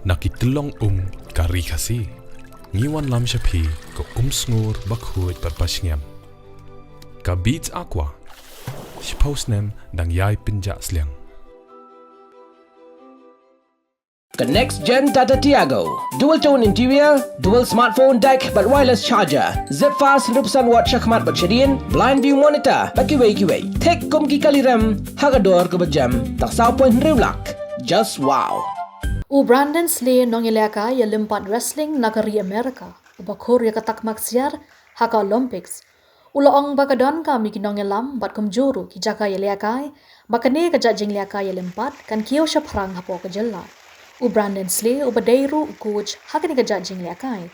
Nakitulong ka Ri Khasi. Ngiwan lam shapi ko sngur bakhuit pat pasngem. Ka beats aqua. Shipostnem dang yai pinja sliang. The next gen Tata Tiago. Dual tone interior, dual smartphone deck but wireless charger. Zip fast 100% watt shakmat but shadien, blind view monitor, bakiway kiway. Tek kum ki kalirem, hagador ko bajam, taksaw point riwlak. Just wow. U Brandon Slay Nongïalympat wrestling nagari Amerika. Ubakhor ya katak maksiar haka Olympics. Ulaong bakadon kami kinongyalam bat kumjuru ki jaka yaliakai, bakane ka Jinghikai kan kio siya parang hapo ka Jylla. U Brandon Slay ubadeiru coach hakani ka Jinghikai.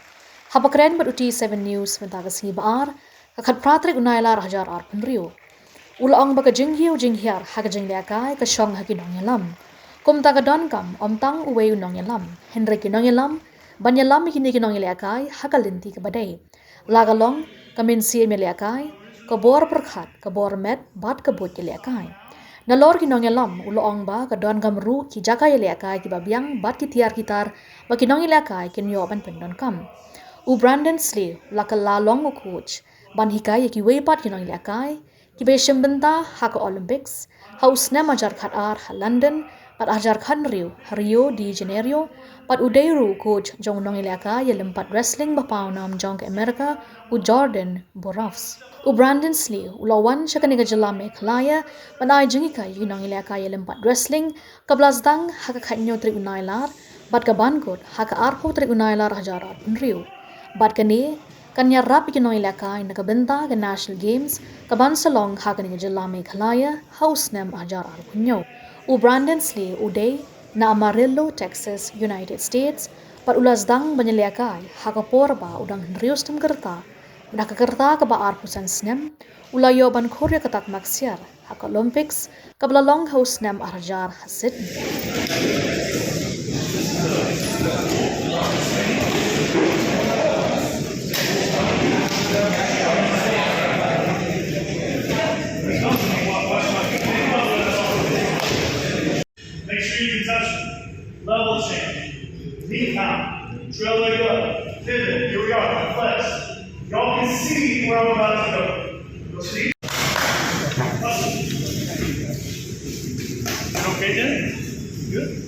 Hapakren bat uti 7 News mentagas baar kakat pratrik unailar hajar ar penrio. Ulaong baka jinghiar haka Jinghikai ka Shillong haki Nongyalam. Kum tagadon kam omtang uwe Nongyalam. Henry ki Nongyalam banyalam hini ki Nongïalympat hakalinti ka badai. Lagalong kamin siya meliakai, kabor perkhat, kabor met, bat kabut yeliakai. Nalor ki Nongyalam uloong ba kadon kamru ki jaka yeliakai ki babiang bat ki tiar kitar ba ki Nongïalympat ki nyoban pendon kam. U Brandon Slay lakal lalong coach ban hikai ki weipat ki Nongïalympat ki beshim benta haka Olympics haus na majar khat ar ha London pat ajar khan Rio de Janeiro pat udeiru coach jong Nongïalympat wrestling bapawnam jong Amerika u Jordan Borafs. U Brandon Slay ulawan siya kaniga Jylla Meghalaya panay Jinghikai yu Nongïalympat wrestling kablasdang haka khanyo tri unailar bat kabankot haka arpo tri unailar hajarar penriu. Bat kani kanya rap ki Nongïalympat nakabenta ka National Games kabansalong haka kaniga Jylla Meghalaya house nem hajarar kunyo. U Brandon Slay uday na Amarillo, Texas, United States, pat ulasdang banyaliakai hakaporba udang henriustem kerta, nakakerta ka baar pusan snem, ulayoban Korea katak maksiar, haka Olympics, kablalong house nem arjar hasid. Make sure you can touch them. Level change. Knee count. Drill leg up. Pivot. Here we are. Flex. Y'all can see where I'm about to go. You'll see. Okay, then? Good.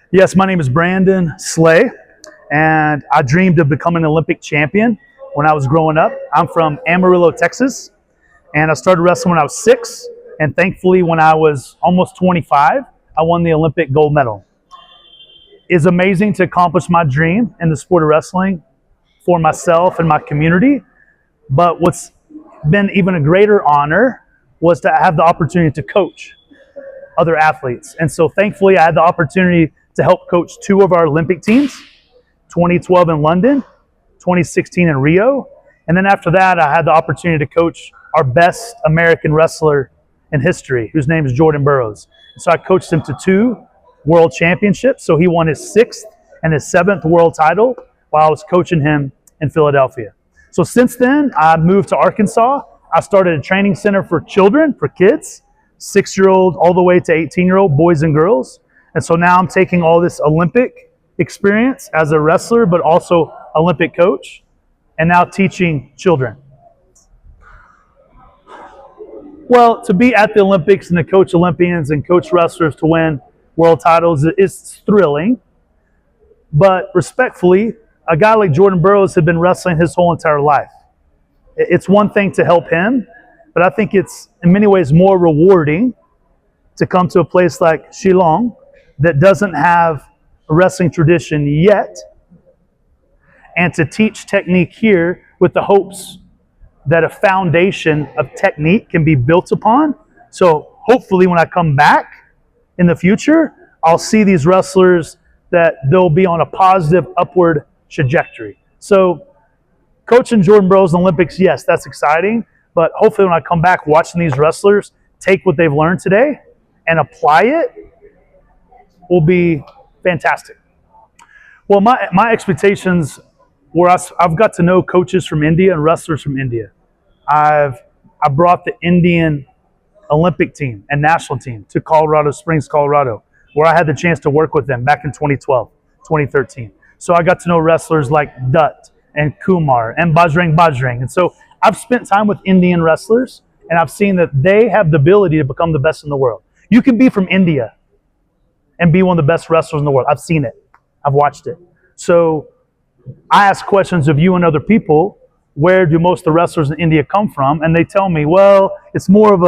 Yes, my name is Brandon Slay, and I dreamed of becoming an Olympic champion when I was growing up. I'm from Amarillo, Texas, and I started wrestling when I was 6, and thankfully when I was almost 25, I won the Olympic gold medal. It's amazing to accomplish my dream in the sport of wrestling for myself and my community, but what's been even a greater honor was to have the opportunity to coach other athletes. And so thankfully I had the opportunity to help coach 2 of our Olympic teams, 2012 in London, 2016 in Rio. And then after that, I had the opportunity to coach our best American wrestler in history, whose name is Jordan Burroughs. And so I coached him to 2 world championships. So he won his 6th and his 7th world title while I was coaching him in Philadelphia. So since then, I moved to Arkansas. I started a training center for children, for kids, 6-year-old all the way to 18-year-old boys and girls. And so now I'm taking all this Olympic experience as a wrestler, but also Olympic coach, and now teaching children. Well, to be at the Olympics and to coach Olympians and coach wrestlers to win world titles is thrilling. But respectfully, a guy like Jordan Burroughs had been wrestling his whole entire life. It's one thing to help him, but I think it's in many ways more rewarding to come to a place like Shillong that doesn't have a wrestling tradition yet, and to teach technique here with the hopes that a foundation of technique can be built upon. So hopefully when I come back in the future, I'll see these wrestlers that they'll be on a positive upward trajectory. So coaching Jordan Burroughs in the Olympics, yes, that's exciting. But hopefully when I come back watching these wrestlers take what they've learned today and apply it will be fantastic. Well, my expectations were I've got to know coaches from India and wrestlers from India. I brought the Indian Olympic team and national team to Colorado Springs, Colorado, where I had the chance to work with them back in 2012, 2013. So I got to know wrestlers like Dutt and Kumar and Bajrang. And so I've spent time with Indian wrestlers, and I've seen that they have the ability to become the best in the world. You can be from India and be one of the best wrestlers in the world. I've seen it. I've watched it. So I ask questions of you and other people, where do most of the wrestlers in India come from? And they tell me, well, it's more of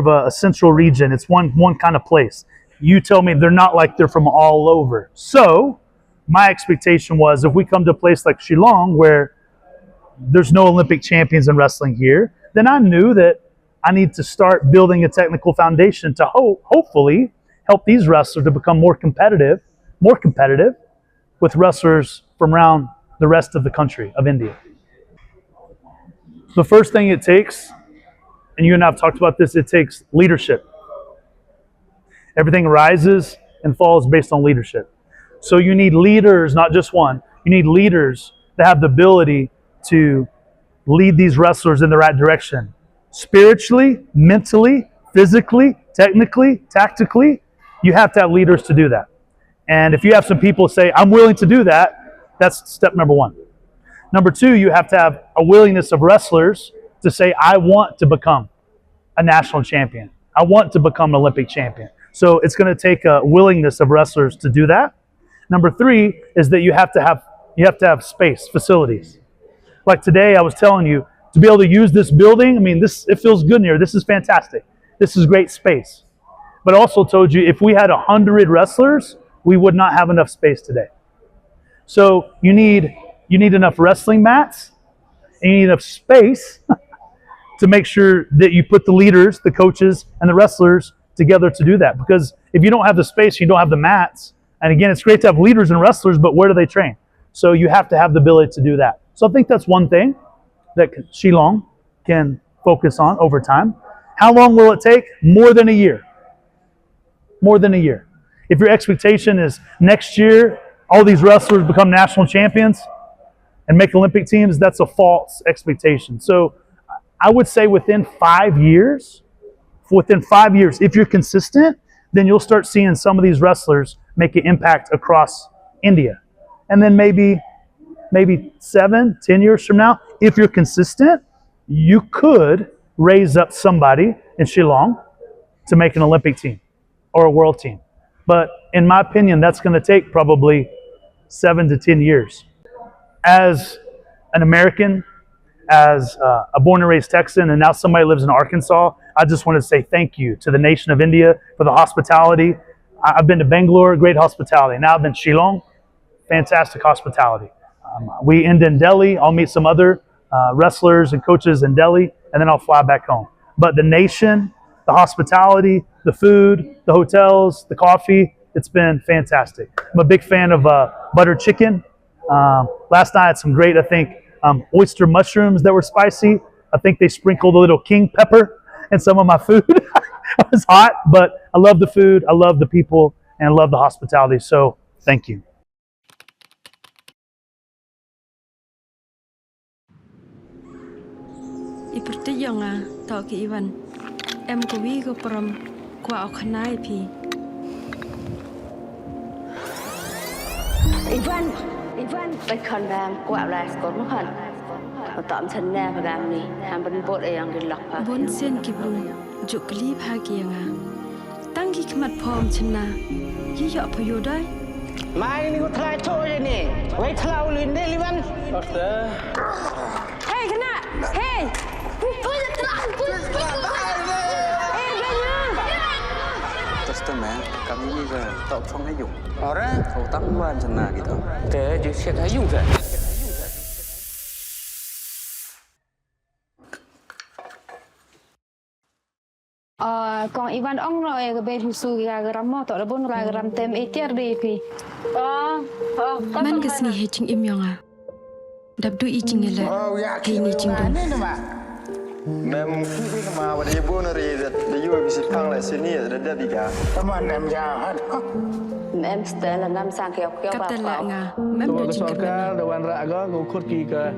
a central region. It's one kind of place. You tell me they're not like they're from all over. So my expectation was if we come to a place like Shillong where there's no Olympic champions in wrestling here, then I knew that I need to start building a technical foundation to hopefully help these wrestlers to become more competitive with wrestlers from around the rest of the country of India. The first thing it takes, and you and I have talked about this, it takes leadership. Everything rises and falls based on leadership. So you need leaders, not just one. You need leaders that have the ability to lead these wrestlers in the right direction. Spiritually, mentally, physically, technically, tactically, you have to have leaders to do that. And if you have some people say, I'm willing to do that, that's step number one. Number two, you have to have a willingness of wrestlers to say, I want to become a national champion. I want to become an Olympic champion. So it's going to take a willingness of wrestlers to do that. Number three is that you have to have space, facilities. Like today, I was telling you, to be able to use this building, I mean, it feels good in here. This is fantastic. This is great space. But I also told you, if we had 100 wrestlers, we would not have enough space today. So you need enough wrestling mats, and you need enough space to make sure that you put the leaders, the coaches, and the wrestlers together to do that. Because if you don't have the space, you don't have the mats. And again, it's great to have leaders and wrestlers, but where do they train? So you have to have the ability to do that. So I think that's one thing that Shillong can focus on over time. How long will it take? More than a year. More than a year. If your expectation is next year, all these wrestlers become national champions and make Olympic teams, that's a false expectation. So I would say within 5 years, if you're consistent, then you'll start seeing some of these wrestlers make an impact across India. And then maybe 7, 10 years from now, if you're consistent, you could raise up somebody in Shillong to make an Olympic team or a world team. But in my opinion, that's going to take probably 7 to 10 years. As an American, as a born and raised Texan, and now somebody lives in Arkansas, I just want to say thank you to the nation of India for the hospitality. I've been to Bangalore, great hospitality. Now I've been to Shillong, fantastic hospitality. We end in Delhi. I'll meet some other wrestlers and coaches in Delhi, and then I'll fly back home. But the nation, the hospitality, the food, the hotels, the coffee, it's been fantastic. I'm a big fan of butter chicken. Last night I had some great, oyster mushrooms that were spicy. I think they sprinkled a little king pepper in some of my food. It was hot, but I love the food, I love the people, and I love the hospitality. So thank you. Iperti jonga tau ki Iwan. Em ko wi ko pram kwa o khanai pi. Ivan,ไปคอนแบมกว่าแลสกอตมาคัน tạm chân nè và gam này ham bận bột ở yang gần lọc pa Bon sen ki bru juk kli pha ki nga tang ki khmat phom chna yi yo phayo dai Mai ni ko thlai cho je ni. Wei thlau lin de liban. Hey kena hey Testament kami ni ke tak phong hay dùng. Orang kau tak buat cina gitu. Te je siat hayung ke. con Ivan ông rồi cái bên su gà gram mò tao đã bún gà gram tem etiar đi phi man ga sni he ching im yonga dab du i ching ele he ni ching dong Mem kiki kema pada ibu nari da yu bisa kang la sini da da diga. Taman em jahat. em sẽ là năm sang kẹo kẹo kap bạc ta la bạc nga mem do ching ka Dewan raga ko khut ki ke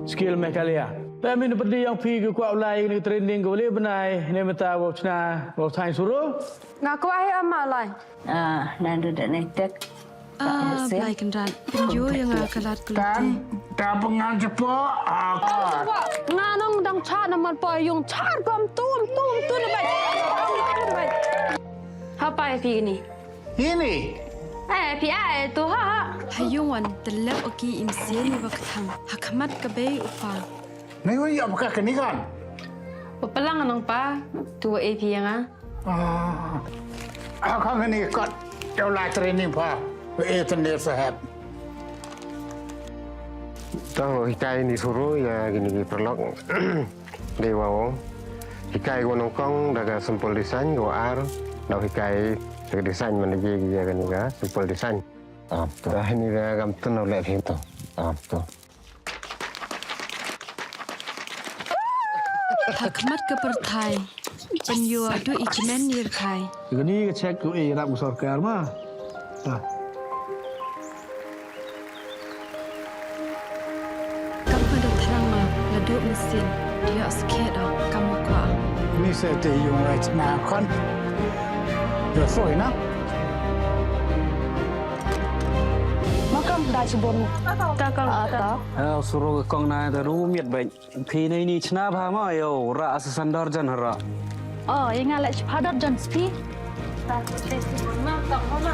skill Meghalaya. Tapi min pedi yang pi ke kuat ulai ni training ko le benai ne mata wo chna wo thai suru. ngà có ai âm mà lại Nan de ne tek. blai kan ran pin yo yang kalat kulat Ta pengan cepo. ngà nong đang cha nằm mặt bòi dùng cha gom tum nó bay hả bay phi này Ini. phi ai tu ha hayung wan telap oki im se ni wa kham hakmat ka be upa Ni ko ya buka kini kan. pelang nong pa tu phi yang á Kang ni kot. Kau la training pa. Itu ni sahab. Tahu hikai ni suruh ya gini perlok dewa wong hikai gua nongkong daga sempol desain gua ar dah hikai daga desain mana je dia kan juga sempol desain tu ini dah gam tu nak lihat itu tu hakmat ka per thai pen yo du i chimen ni khai Ini ke cek ko rap sarkar mah. kap ma da thrang ma la do mesin dia ske da kam kwa Ni saya tu yung right na kon. Yo foi na. makam dah cebon takal Suruh ke kong na da rumit baik. Pi ni cina bah ma yo ra asasandar jan hara. yang ngalak padat dan spi tak sesi mana tak mana